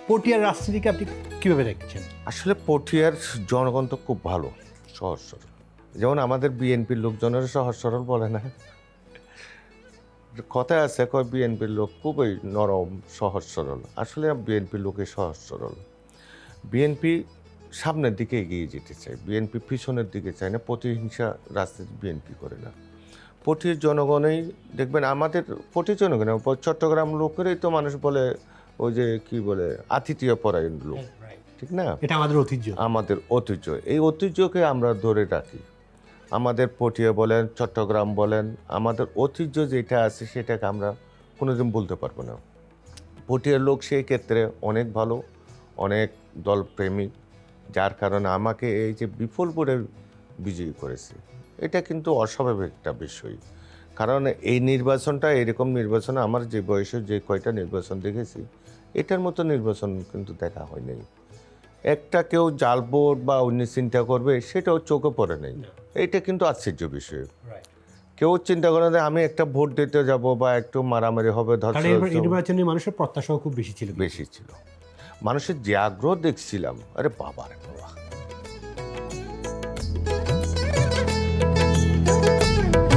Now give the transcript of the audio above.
পটিয়ার রাজনীতিকে আপনি কীভাবে দেখছেন? আসলে পটিয়ার জনগণ তো খুব ভালো, সহজ সরল। যেমন আমাদের বিএনপির লোকজনের সহজ সরল বলে না, কথায় আছে কয় বিএনপির লোক খুবই নরম সহজ সরল। আসলে বিএনপির লোকে সহজ সরল। বিএনপি সামনের দিকে এগিয়ে যেতে চায়, বিএনপি পিছনের দিকে চায় না, প্রতিহিংসা রাজনীতি বিএনপি করে না। পটির জনগণেই দেখবেন, আমাদের পটির জনগণ চট্টগ্রাম লোকেরই তো মানুষ বলে ওই যে কি বলে আতিথেয় পরায়ণ লোক, ঠিক না? এটা আমাদের ঐতিহ্য। আমাদের ঐতিহ্য, এই ঐতিহ্যকে আমরা ধরে রাখি। আমাদের পটিয়া বলেন, চট্টগ্রাম বলেন, আমাদের ঐতিহ্য যেটা আছে সেটাকে আমরা কোনোদিন বলতে পারবো না। পটিয়ার লোক সেই ক্ষেত্রে অনেক ভালো, অনেক দলপ্রেমিক, যার কারণে আমাকে এই যে বিপুল ভোটে বিজয়ী করেছে, এটা কিন্তু অস্বাভাবিক একটা বিষয়। কারণ এই নির্বাচনটা, এরকম নির্বাচনে আমার যে বয়সে যে কয়টা নির্বাচন দেখেছি, এটার মতো নির্বাচন কিন্তু দেখা হয় নাই। একটা কেউ জাল ভোট বা অন্য চিন্তা করবে সেটাও চোখে পড়ে নাই। এইটা কিন্তু আশ্চর্য বিষয়। কেউ চিন্তা করে যে আমি একটা ভোট দিতে যাব বা একটু মারামারি হবে, নির্বাচনে মানুষের প্রত্যাশাও খুব বেশি ছিল। বেশি ছিল। মানুষের যে আগ্রহ দেখছিলাম, আরে বাবা রে বাবা,